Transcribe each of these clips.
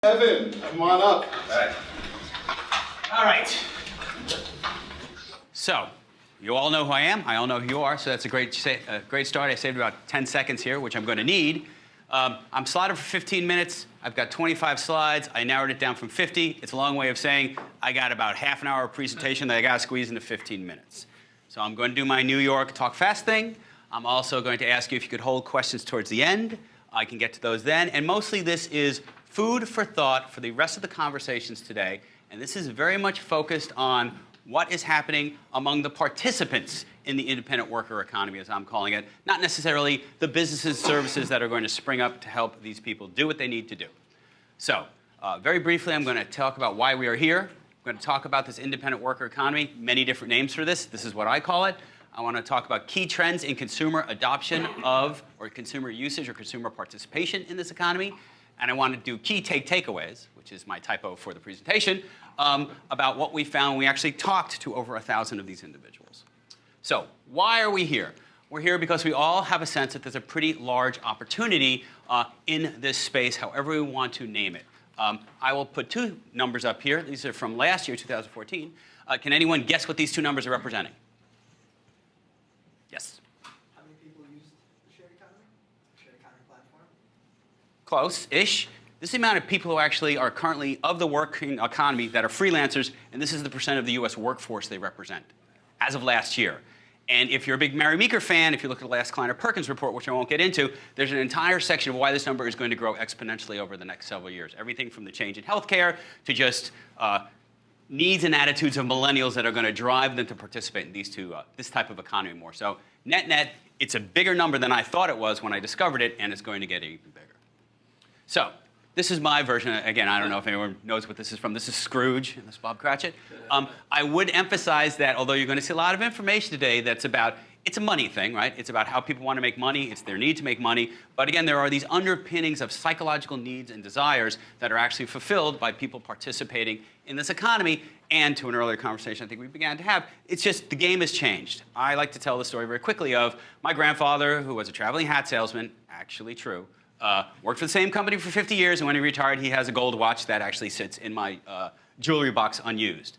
Evan, come on up. All right. So, you all know who I am. I all know who you are, so that's a great start. I saved about 10 seconds here, which I'm going to need. I'm slotted for 15 minutes. I've got 25 slides. I narrowed it down from 50. It's a long way of saying I got about half an hour of presentation that I got to squeeze into 15 minutes. So I'm going to do my New York talk fast thing. I'm also going to ask you if you could hold questions towards the end. I can get to those then. And mostly this is food for thought for the rest of the conversations today. And this is very much focused on what is happening among the participants in the independent worker economy, as I'm calling it, not necessarily the businesses, services that are going to spring up to help these people do what they need to do. So, very briefly, I'm going to talk about why we are here. I'm going to talk about this independent worker economy, many different names for this. This is what I call it. I want to talk about key trends in consumer adoption of, or consumer usage, or consumer participation in this economy. And I want to do key takeaways, which is my typo for the presentation, about what we found when we actually talked to over 1,000 of these individuals. So why are we here? We're here because we all have a sense that there's a pretty large opportunity in this space, however we want to name it. I will put two numbers up here. These are from last year, 2014. Can anyone guess what these two numbers are representing? Yes? How many people use the shared economy? Shared economy platform? Close-ish. This is the amount of people who actually are currently of the working economy that are freelancers, and this is the percent of the US workforce they represent as of last year. And if you're a big Mary Meeker fan, if you look at the last Kleiner-Perkins report, which I won't get into, there's an entire section of why this number is going to grow exponentially over the next several years. Everything from the change in healthcare to just needs and attitudes of millennials that are going to drive them to participate in this type of economy more. So net, it's a bigger number than I thought it was when I discovered it, and it's going to get even bigger. So this is my version. Again, I don't know if anyone knows what this is from. This is Scrooge, and this is Bob Cratchit. I would emphasize that although you're going to see a lot of information today that's about, it's a money thing, right? It's about how people want to make money. It's their need to make money. But again, there are these underpinnings of psychological needs and desires that are actually fulfilled by people participating in this economy. And to an earlier conversation I think we began to have, it's just the game has changed. I like to tell the story very quickly of my grandfather, who was a traveling hat salesman, actually true, worked for the same company for 50 years, and when he retired, he has a gold watch that actually sits in my jewelry box unused.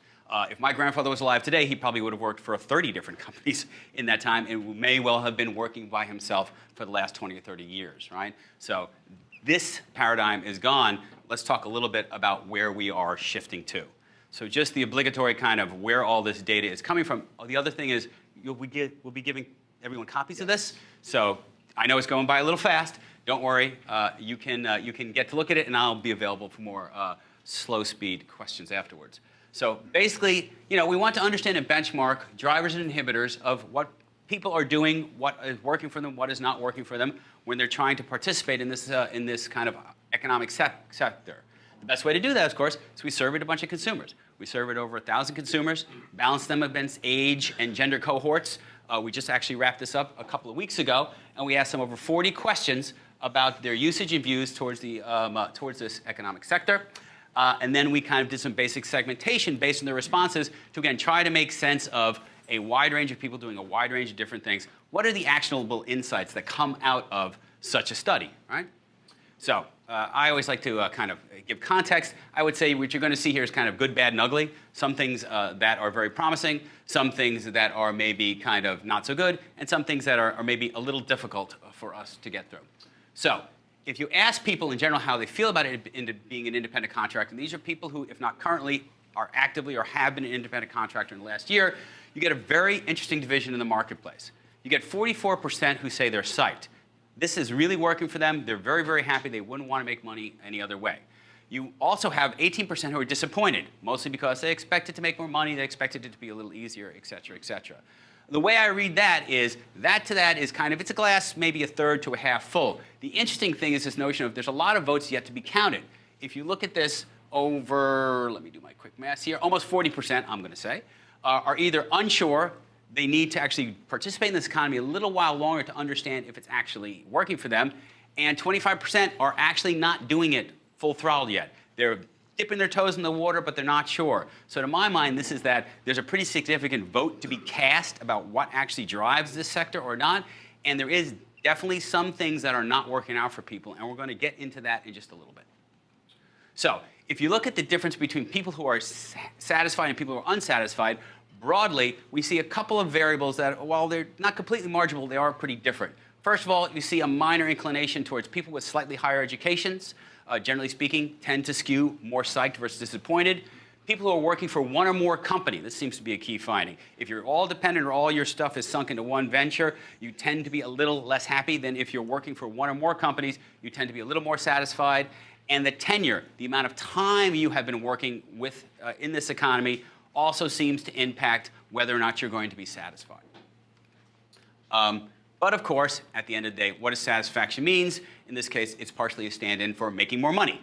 If my grandfather was alive today, he probably would have worked for 30 different companies in that time and may well have been working by himself for the last 20 or 30 years, right? So this paradigm is gone. Let's talk a little bit about where we are shifting to. So just the obligatory kind of where all this data is coming from. Oh, the other thing is we'll be giving everyone copies of this. So I know it's going by a little fast. Don't worry. You can get to look at it, and I'll be available for more slow speed questions afterwards. So basically, we want to understand and benchmark drivers and inhibitors of what people are doing, what is working for them, what is not working for them when they're trying to participate in this kind of economic sector. The best way to do that, of course, is we surveyed a bunch of consumers. We surveyed over 1,000 consumers, balanced them against age and gender cohorts. We just actually wrapped this up a couple of weeks ago, and we asked them over 40 questions about their usage and views towards this economic sector. And then we kind of did some basic segmentation based on their responses to, again, try to make sense of a wide range of people doing a wide range of different things. What are the actionable insights that come out of such a study, right? So I always like to kind of give context. I would say what you're going to see here is kind of good, bad, and ugly. Some things that are very promising, some things that are maybe kind of not so good, and some things that are maybe a little difficult for us to get through. So if you ask people in general how they feel about it being an independent contractor, and these are people who, if not currently, are actively or have been an independent contractor in the last year, you get a very interesting division in the marketplace. You get 44% who say they're psyched. This is really working for them. They're very, very happy. They wouldn't want to make money any other way. You also have 18% who are disappointed, mostly because they expected to make more money, they expected it to be a little easier, et cetera, et cetera. The way I read that is that is kind of, it's a glass maybe a third to a half full. The interesting thing is this notion of there's a lot of votes yet to be counted. If you look at this over, let me do my quick math here, almost 40%, I'm going to say, are either unsure, they need to actually participate in this economy a little while longer to understand if it's actually working for them, and 25% are actually not doing it full throttle yet. They're dipping their toes in the water, but they're not sure. So to my mind, this is that there's a pretty significant vote to be cast about what actually drives this sector or not, and there is definitely some things that are not working out for people, and we're going to get into that in just a little bit. So if you look at the difference between people who are satisfied and people who are unsatisfied, broadly, we see a couple of variables that, while they're not completely marginal, they are pretty different. First of all, you see a minor inclination towards people with slightly higher educations, generally speaking, tend to skew more psyched versus disappointed. People who are working for one or more company, this seems to be a key finding. If you're all dependent or all your stuff is sunk into one venture, you tend to be a little less happy than if you're working for one or more companies. You tend to be a little more satisfied. And the tenure, the amount of time you have been working with in this economy, also seems to impact whether or not you're going to be satisfied. But of course, at the end of the day, what does satisfaction means? In this case, it's partially a stand-in for making more money.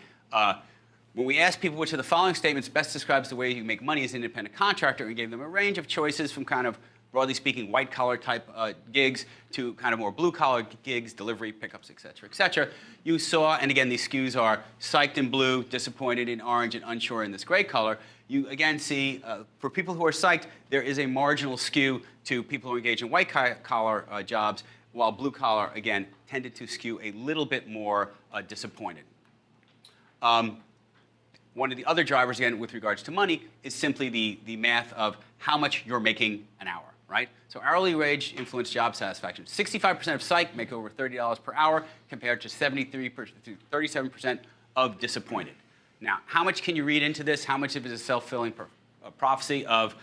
When we asked people which of the following statements best describes the way you make money as an independent contractor, we gave them a range of choices from kind of, broadly speaking, white-collar type gigs to kind of more blue-collar gigs, delivery, pickups, et cetera, you saw, and again, these skews are psyched in blue, disappointed in orange, and unsure in this gray color. You again see, for people who are psyched, there is a marginal skew to people who engage in white-collar jobs, while blue-collar, again, tended to skew a little bit more disappointed. One of the other drivers, again, with regards to money, is simply the math of how much you're making an hour, right? So hourly wage influences job satisfaction. 65% of psych make over $30 per hour, compared to 37% of disappointed. Now, how much can you read into this? How much of it is a self-fulfilling prophecy of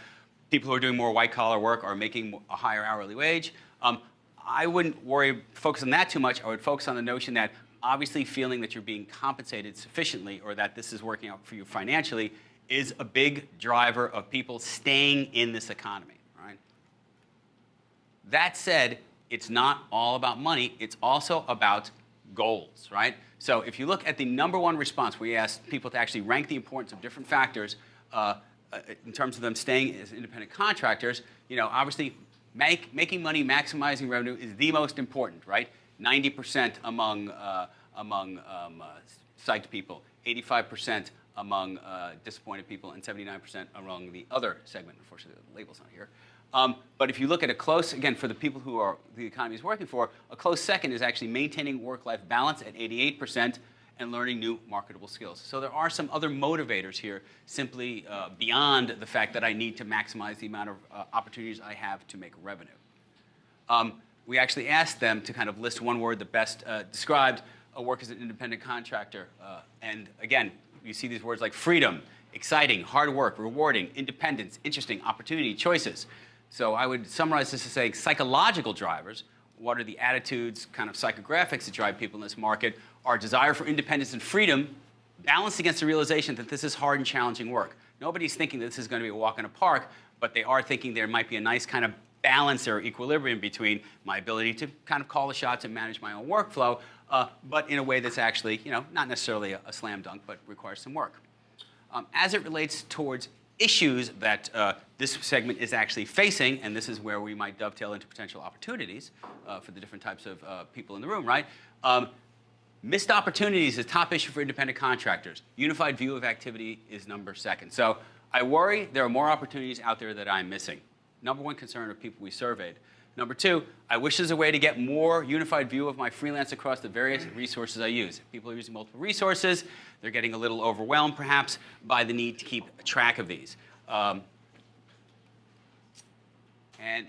people who are doing more white-collar work are making a higher hourly wage? I wouldn't focus on that too much. I would focus on the notion that obviously feeling that you're being compensated sufficiently or that this is working out for you financially is a big driver of people staying in this economy, right? That said, it's not all about money. It's also about goals, right? So if you look at the number one response, we asked people to actually rank the importance of different factors in terms of them staying as independent contractors. You know, obviously, making money, maximizing revenue is the most important, right? 90% among psyched people, 85% among disappointed people, and 79% among the other segment. Unfortunately, the label's not here. But if you look at a close, again, for the people who are the economy is working for, a close second is actually maintaining work-life balance at 88% and learning new marketable skills. So there are some other motivators here, simply beyond the fact that I need to maximize the amount of opportunities I have to make revenue. We actually asked them to kind of list one word that best described a work as an independent contractor. And again, you see these words like freedom, exciting, hard work, rewarding, independence, interesting, opportunity, choices. So I would summarize this to say psychological drivers, what are the attitudes, kind of psychographics that drive people in this market, are desire for independence and freedom balanced against the realization that this is hard and challenging work. Nobody's thinking that this is going to be a walk in a park, but they are thinking there might be a nice kind of balance or equilibrium between my ability to kind of call the shots and manage my own workflow, but in a way that's actually, you know, not necessarily a slam dunk, but requires some work. As it relates towards issues that this segment is actually facing, and this is where we might dovetail into potential opportunities for the different types of people in the room, right? Missed opportunities is a top issue for independent contractors. Unified view of activity is number second. So I worry there are more opportunities out there that I'm missing. Number one concern of people we surveyed. Number two, I wish there's a way to get more unified view of my freelance across the various resources I use. If people are using multiple resources, they're getting a little overwhelmed, perhaps, by the need to keep track of these. And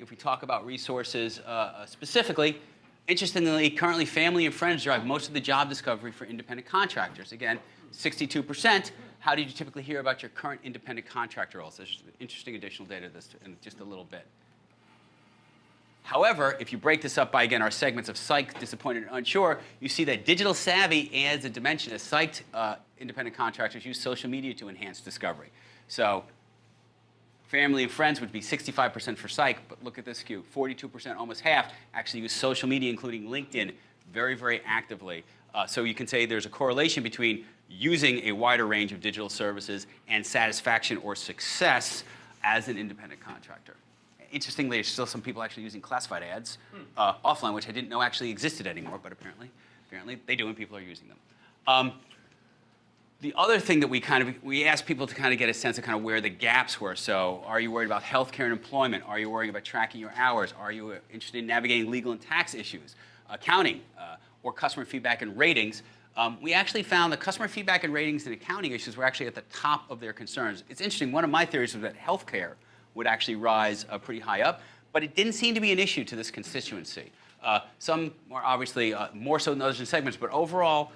if we talk about resources specifically, interestingly, currently family and friends drive most of the job discovery for independent contractors. Again, 62%. How did you typically hear about your current independent contractor roles? There's interesting additional data to this in just a little bit. However, if you break this up by, again, our segments of psyched, disappointed, and unsure, you see that digital savvy adds a dimension as psyched independent contractors use social media to enhance discovery. So family and friends would be 65% for psych, but look at this skew. 42%, almost half, actually use social media, including LinkedIn, very, very actively. So you can say there's a correlation between using a wider range of digital services and satisfaction or success as an independent contractor. Interestingly, there's still some people actually using classified ads offline, which I didn't know actually existed anymore, but apparently they do and people are using them. The other thing that we asked people to kind of get a sense of kind of where the gaps were. So are you worried about healthcare and employment? Are you worried about tracking your hours? Are you interested in navigating legal and tax issues, accounting, or customer feedback and ratings? we actually found that customer feedback and ratings and accounting issues were actually at the top of their concerns. It's interesting, one of my theories was that healthcare would actually rise pretty high up, but it didn't seem to be an issue to this constituency. Some are obviously more so than others in segments, but overall,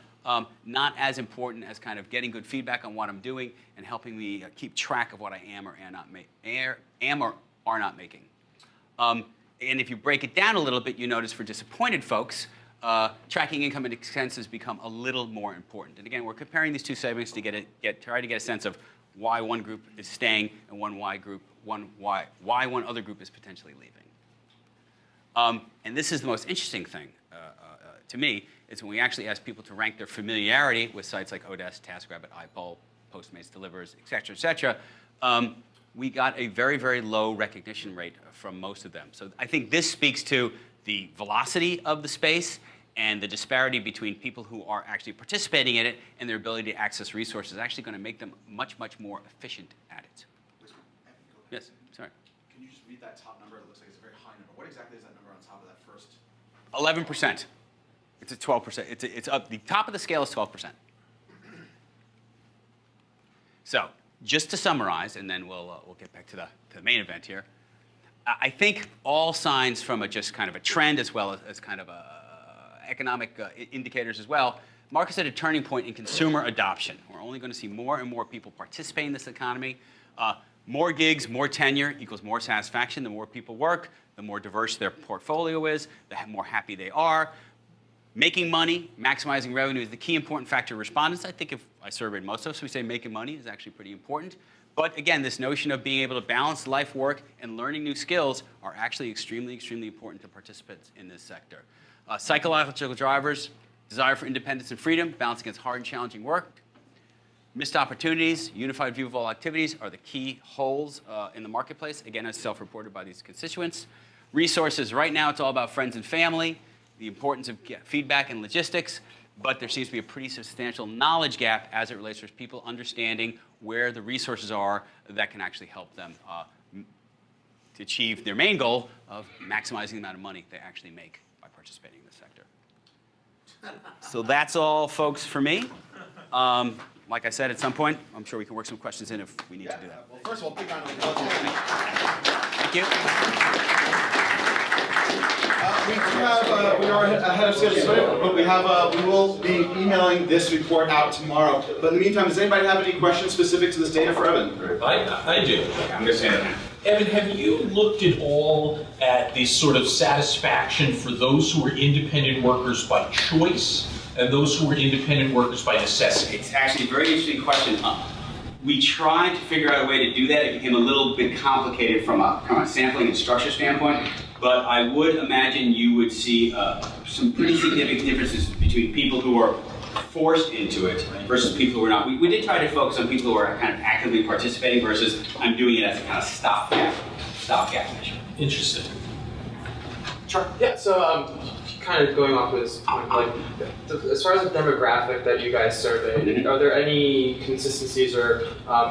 not as important as kind of getting good feedback on what I'm doing and helping me keep track of what I am or are not making. And if you break it down a little bit, you notice for disappointed folks, tracking income and expenses become a little more important. And again, we're comparing these two segments to try to get a sense of why one group is staying and why one other group is potentially leaving. And this is the most interesting thing to me, is when we actually ask people to rank their familiarity with sites like Odesk, TaskRabbit, iPoll, Postmates Delivers, et cetera, we got a very, very low recognition rate from most of them. So I think this speaks to the velocity of the space and the disparity between people who are actually participating in it and their ability to access resources is actually going to make them much, much more efficient at it. Yes, sorry. Can you just read that top number? It looks like it's a very high number. What exactly is that number on top of that first? 11%. It's a 12%. It's up. The top of the scale is 12%. So just to summarize, and then we'll get back to the main event here. I think all signs from just kind of a trend as well as kind of economic indicators as well, mark us at a turning point in consumer adoption. We're only going to see more and more people participate in this economy. More gigs, more tenure equals more satisfaction. The more people work, the more diverse their portfolio is, the more happy they are. Making money, maximizing revenue is the key important factor to respondents. I think if I surveyed most of us, we say making money is actually pretty important. But again, this notion of being able to balance life work and learning new skills are actually extremely, extremely important to participants in this sector. Psychological drivers, desire for independence and freedom, balance against hard and challenging work. Missed opportunities, unified view of all activities are the key holes in the marketplace, again, as self-reported by these constituents. Resources, right now it's all about friends and family, the importance of feedback and logistics, but there seems to be a pretty substantial knowledge gap as it relates to people understanding where the resources are that can actually help them to achieve their main goal of maximizing the amount of money they actually make by participating in this sector. So that's all, folks, for me. Like I said, at some point, I'm sure we can work some questions in if we need to do that. Well, first of all, big round of applause. Thank you. We are ahead of schedule today, but we will be emailing this report out tomorrow. But in the meantime, does anybody have any questions specific to this data for Evan? I do. I'm just saying. Evan, have you looked at all at the sort of satisfaction for those who are independent workers by choice and those who are independent workers by necessity? It's actually a very interesting question. We tried to figure out a way to do that. It became a little bit complicated from a sampling and structure standpoint, but I would imagine you would see some pretty significant differences between people who are forced into it versus people who are not. We did try to focus on people who are kind of actively participating versus I'm doing it as a kind of stopgap measure. Interesting. Sure. Yeah, so kind of going off this point, like, as far as the demographic that you guys surveyed, are there any consistencies or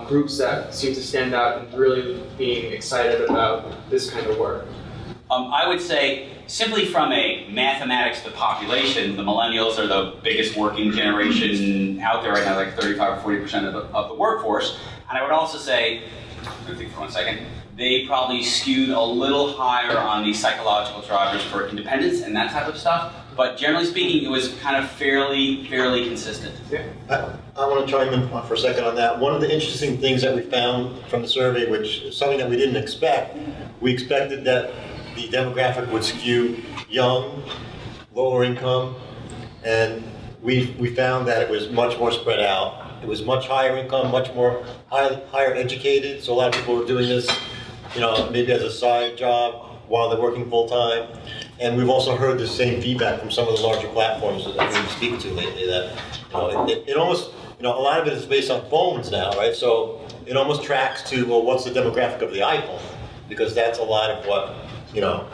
groups that seem to stand out and really being excited about this kind of work? I would say, simply from a mathematics to population, the millennials are the biggest working generation out there right now, like 35 or 40% of the workforce. And I would also say, let me think for 1 second, they probably skewed a little higher on the psychological drivers for independence and that type of stuff. But generally speaking, it was kind of fairly consistent. Yeah. I want to chime in for a second on that. One of the interesting things that we found from the survey, which is something that we didn't expect, we expected that the demographic would skew young, lower income, and we found that it was much more spread out. It was much higher income, much more higher educated, so a lot of people were doing this, maybe as a side job while they're working full time. And we've also heard the same feedback from some of the larger platforms that we've been speaking to lately that it almost, a lot of it is based on phones now, right? So it almost tracks to, well, what's the demographic of the iPhone? Because that's a lot of what,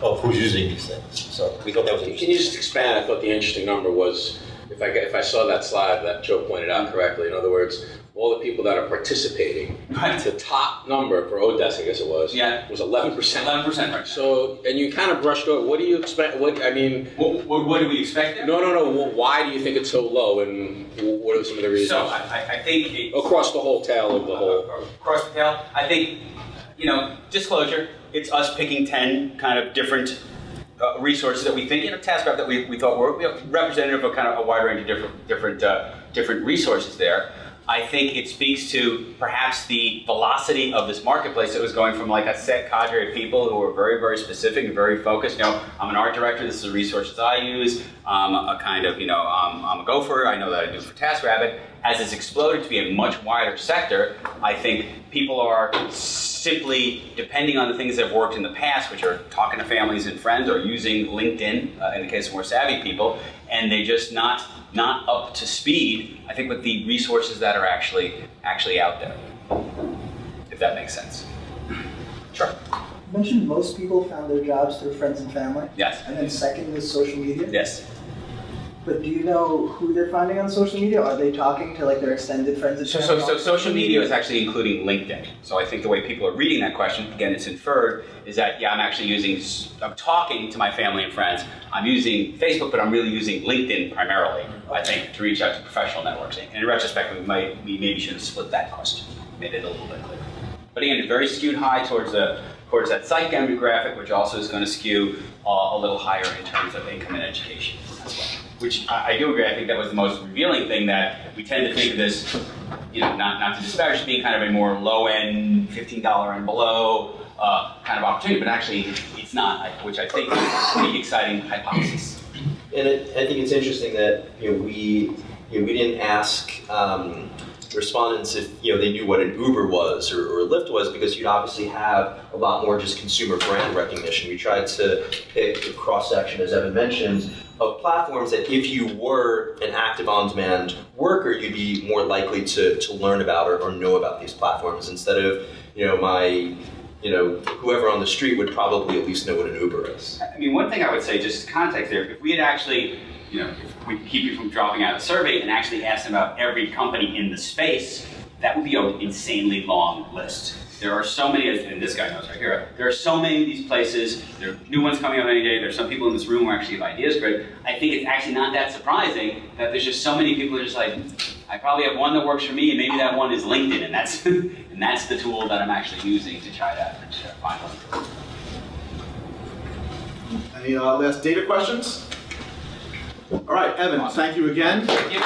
of who's using these things. So we thought that was interesting. Can you just expand? I thought the interesting number was, if I saw that slide that Joe pointed out correctly, in other words, all the people that are participating, Right. the top number for Odesk, I guess it was, Yeah. was 11%. 11% right. So, and you kind of brushed over, what do you expect, what What do we expect there? no, why do you think it's so low, and what are some of the reasons? So I think Across the whole tail of the whole. across the tail, I think, disclosure, it's us picking 10 kind of different resources that we think, TaskRabbit that we thought were representative of kind of a wide range of different resources there. I think it speaks to perhaps the velocity of this marketplace that was going from like a set cadre of people who were very, very specific and very focused. I'm an art director, this is the resources I use. I'm a gopher, I know that I do for TaskRabbit. As it's exploded to be a much wider sector, I think people are simply depending on the things that have worked in the past, which are talking to families and friends or using LinkedIn in the case of more savvy people, and they're just not up to speed, I think, with the resources that are actually out there, if that makes sense. Sure. You mentioned most people found their jobs through friends and family. Yes. And then second was social media. Yes. But do you know who they're finding on social media? Are they talking to like their extended friends and family? So social media is actually including LinkedIn. So I think the way people are reading that question, again, it's inferred, is that, I'm talking to my family and friends. I'm using Facebook, but I'm really using LinkedIn primarily, I think, to reach out to professional networks. And in retrospect, we maybe should have split that question, made it a little bit clearer. But again, very skewed high towards that psych demographic, which also is going to skew a little higher in terms of income and education as well. Which I do agree, I think that was the most revealing thing, that we tend to think of this, not to disparage, being kind of a more low-end, $15 and below kind of opportunity, but actually it's not, which I think is a pretty exciting hypothesis. And I think it's interesting that we didn't ask respondents if they knew what an Uber was or a Lyft was, because you'd obviously have a lot more just consumer brand recognition. We tried to pick a cross-section, as Evan mentioned, of platforms that if you were an active on-demand worker, you'd be more likely to learn about or know about these platforms, instead of whoever on the street would probably at least know what an Uber is. I mean, one thing I would say, just context there, if we had actually, if we keep you from dropping out of the survey and actually asked about every company in the space, that would be an insanely long list. There are so many, and this guy knows right here, there are so many of these places, there are new ones coming up any day, there's some people in this room who actually have ideas for it. I think it's actually not that surprising that there's just so many people who are just like, I probably have one that works for me, and maybe that one is LinkedIn, and that's the tool that I'm actually using to try to find one. Any last data questions? All right, Evan, thank you again. Thank you.